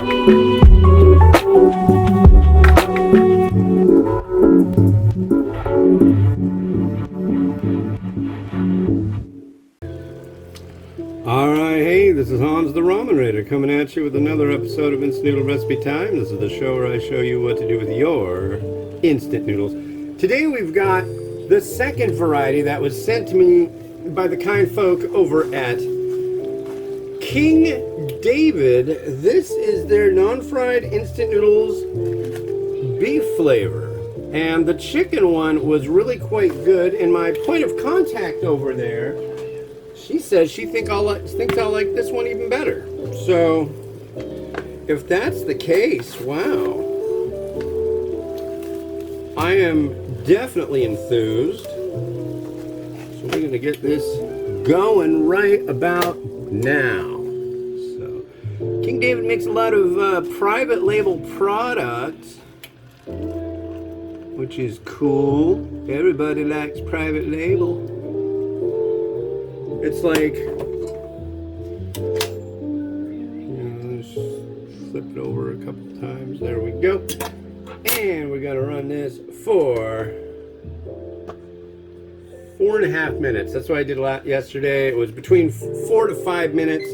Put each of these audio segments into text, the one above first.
Alright, hey, this is Hans the Ramen Raider coming at you with another episode of Instant Noodle Recipe Time. This is the show where I show you what to do with your instant noodles. Today we've got the second variety that was sent to me by the kind folk over at King David. This is their non-fried instant noodles beef flavor. And the chicken one was really quite good, and my point of contact over there, she says she thinks I'll like this one even better. So, if that's the case, wow. I am definitely enthused. So we're going to get this going right about now. So, King David makes a lot of private label products, which is cool. Everybody likes private label. It's like, let's flip it over a couple times. There we go. And we're going to run this for 4.5 minutes. That's what I did yesterday. It was between 4 to 5 minutes.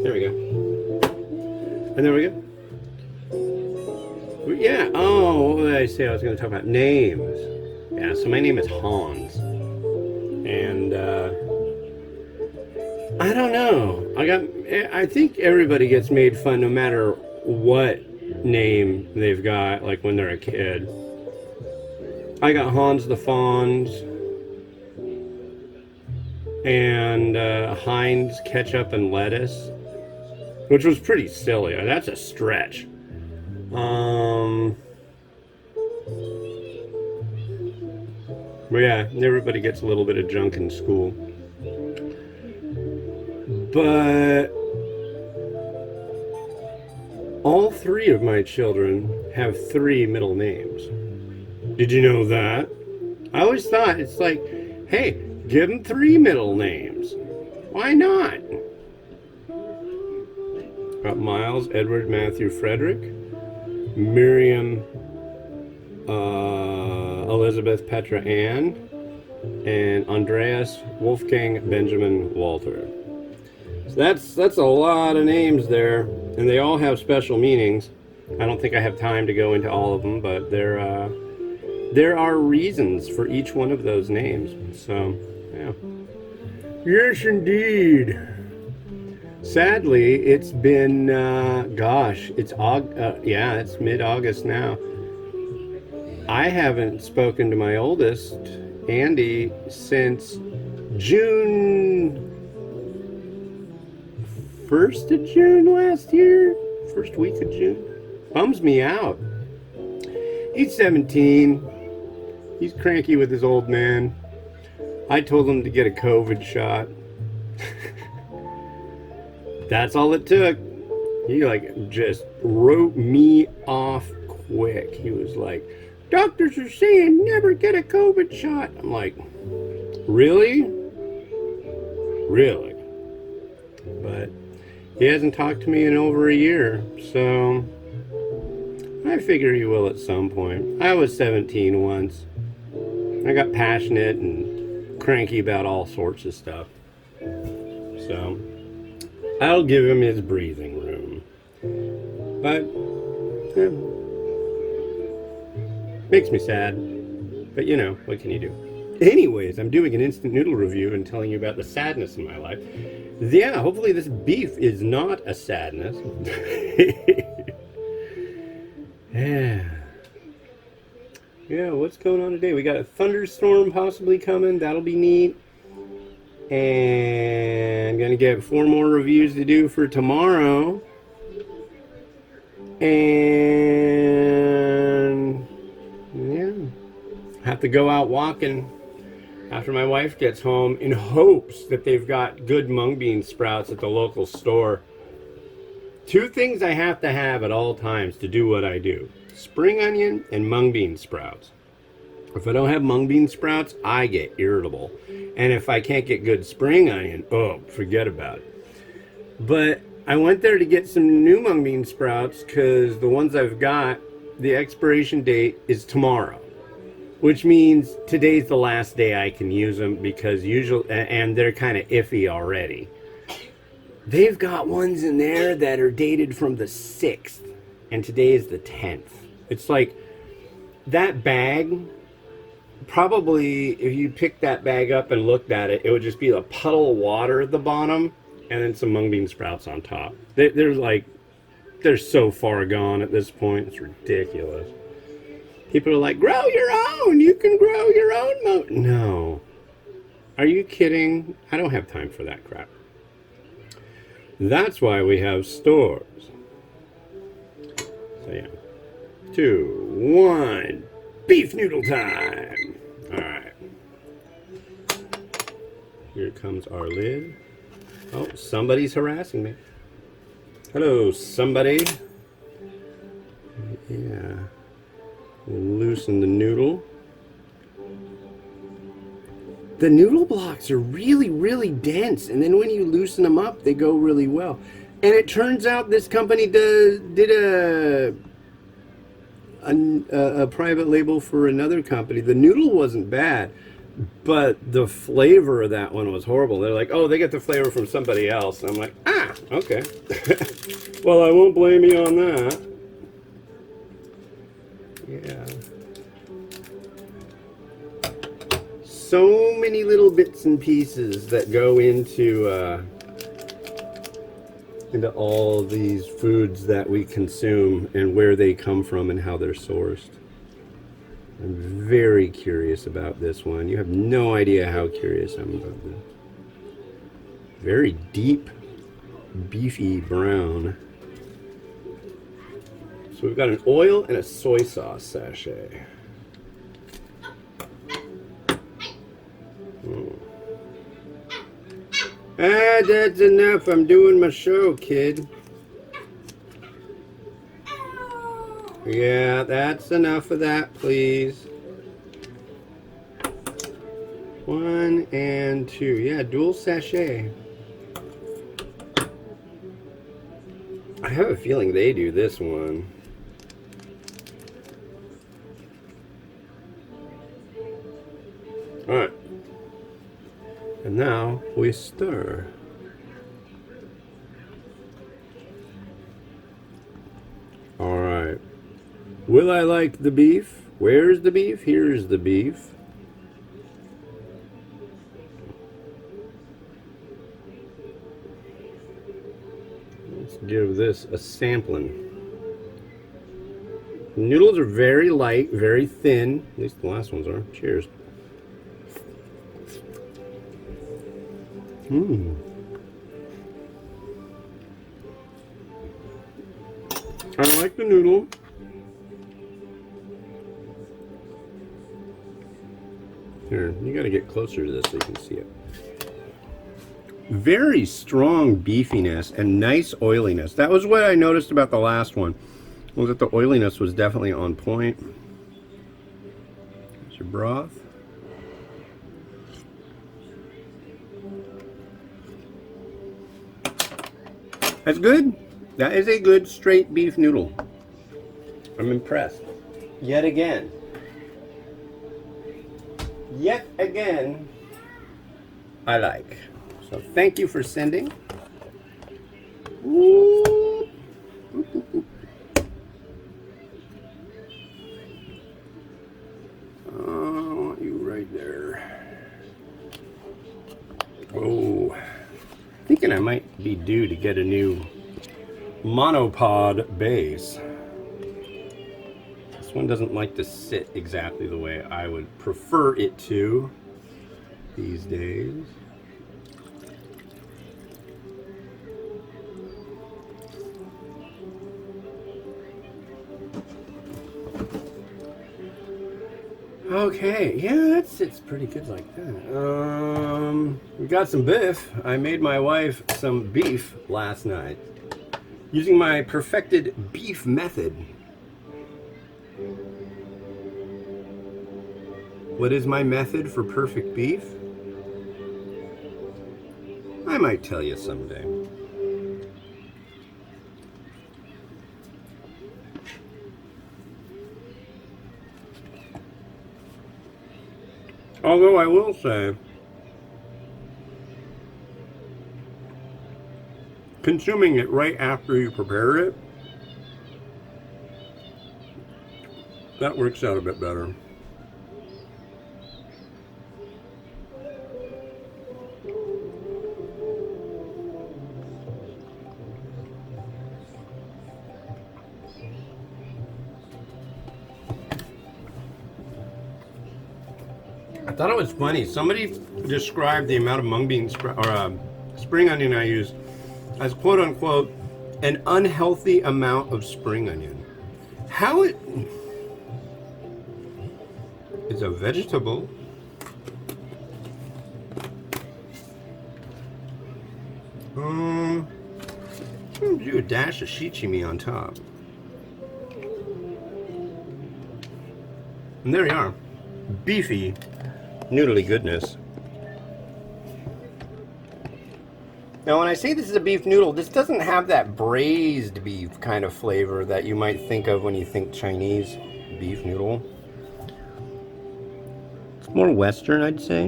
There we go. And there we go. Yeah, oh, what did I say? I was going to talk about names. Yeah, so my name is Hans. And, I don't know. I think everybody gets made fun no matter what name they've got, like when they're a kid. I got Hans the Fonz. And, Heinz ketchup and lettuce. Which was pretty silly. That's a stretch. But yeah, everybody gets a little bit of junk in school. But all 3 of my children have 3 middle names. Did you know that? I always thought it's like, hey, give them 3 middle names. Why not? Got Miles, Edward, Matthew, Frederick, Miriam, Elizabeth, Petra, Ann, and Andreas, Wolfgang, Benjamin, Walter. So that's a lot of names there, and they all have special meanings. I don't think I have time to go into all of them, but there are reasons for each one of those names. So, yeah. Yes, indeed. Sadly, it's been, it's mid-August now. I haven't spoken to my oldest, Andy, since June 1st of June last year. First week of June. Bums me out. He's 17. He's cranky with his old man. I told him to get a COVID shot. That's all it took. He just wrote me off quick. He was like, doctors are saying never get a COVID shot. I'm like, really? Really? But he hasn't talked to me in over a year, so I figure he will at some point. I was 17 once. I got passionate and cranky about all sorts of stuff. So I'll give him his breathing room. But, makes me sad. But you know, what can you do? Anyways, I'm doing an instant noodle review and telling you about the sadness in my life. Yeah, hopefully this beef is not a sadness. Yeah. Yeah, what's going on today? We got a thunderstorm possibly coming. That'll be neat. And I'm going to get 4 more reviews to do for tomorrow. And yeah, have to go out walking after my wife gets home in hopes that they've got good mung bean sprouts at the local store. 2 things I have to have at all times to do what I do: spring onion and mung bean sprouts. If I don't have mung bean sprouts, I get irritable. And if I can't get good spring onion, oh, forget about it. But I went there to get some new mung bean sprouts because the ones I've got, the expiration date is tomorrow. Which means today's the last day I can use them because usually, and they're kind of iffy already. They've got ones in there that are dated from the 6th, and today is the 10th. It's like that bag, probably if you picked that bag up and looked at it, it would just be a puddle of water at the bottom and then some mung bean sprouts on top. They're so far gone at this point, it's ridiculous. People are like, grow your own. You can grow your own No. Are you kidding? I don't have time for that crap. That's why we have stores. So yeah. 2, 1. Beef noodle time. All right. Here comes our lid. Oh, somebody's harassing me. Hello, somebody. Yeah. Loosen the noodle. The noodle blocks are really, really dense, and then when you loosen them up, they go really well. And it turns out this company did a private label for another company. The noodle wasn't bad, but the flavor of that one was horrible. They're like, oh, they get the flavor from somebody else. And I'm like, ah, okay. Well, I won't blame you on that. Yeah. So many little bits and pieces that go into all these foods that we consume and where they come from and how they're sourced. I'm very curious about this one. You have no idea how curious I'm about this. Very deep, beefy brown. So we've got an oil and a soy sauce sachet. Ah, that's enough. I'm doing my show, kid. Yeah, that's enough of that, please. 1 and 2. Yeah, dual sachet. I have a feeling they do this one. Alright. And now we stir. Alright. Will I like the beef? Where's the beef? Here's the beef. Let's give this a sampling. The noodles are very light, very thin. At least the last ones are. Cheers. I like the noodle. Here, you got to get closer to this so you can see it. Very strong beefiness and nice oiliness. That was what I noticed about the last one. Was that the oiliness was definitely on point. Here's your broth. That's good. That is a good straight beef noodle. I'm impressed. Yet again. Yet again, I like. So thank you for sending. Ooh. Oh, you right there. Oh. Thinking I might be due to get a new monopod base. This one doesn't like to sit exactly the way I would prefer it to these days. Okay, yeah, that sits pretty good like that. We got some beef. I made my wife some beef last night using my perfected beef method. What is my method for perfect beef? I might tell you someday. Although I will say, consuming it right after you prepare it, that works out a bit better. I thought it was funny. Somebody described the amount of mung bean spring onion I use as quote unquote an unhealthy amount of spring onion. How it is a vegetable. Do a dash of shichimi on top. And there you are. Beefy, noodly goodness. Now when I say this is a beef noodle, this doesn't have that braised beef kind of flavor that you might think of when you think Chinese beef noodle. It's more Western, I'd say.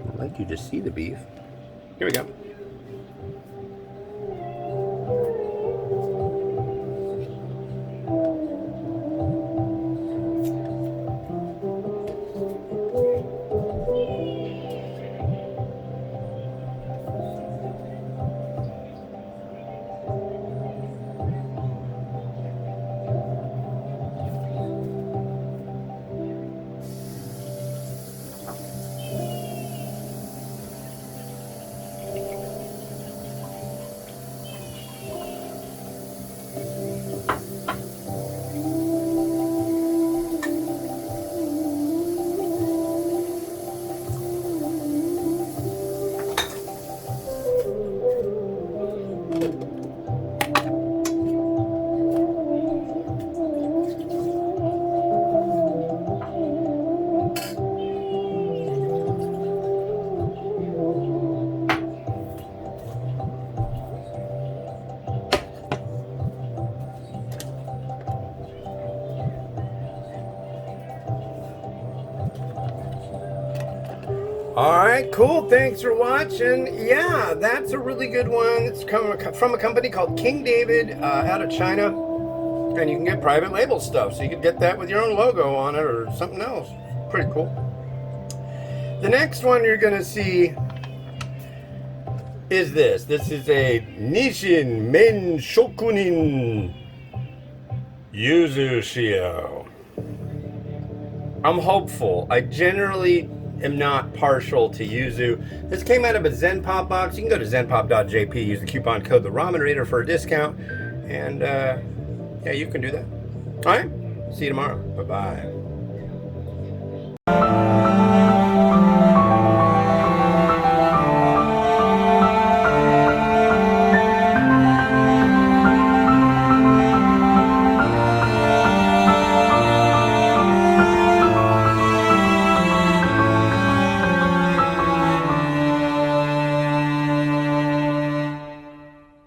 I'd like you to see the beef. Here we go. Alright, cool. Thanks for watching. Yeah, that's a really good one. It's coming from a company called King David out of China. And you can get private label stuff. So you can get that with your own logo on it or something else. Pretty cool. The next one you're going to see is this. This is a Nissin Men Shokunin Yuzu Shio. I'm hopeful. I generally am not partial to yuzu. This came out of a Zen Pop box. You can go to zenpop.jp, use the coupon code TheRamenRaider for a discount, and yeah, you can do that. All right, see you tomorrow. Bye-bye.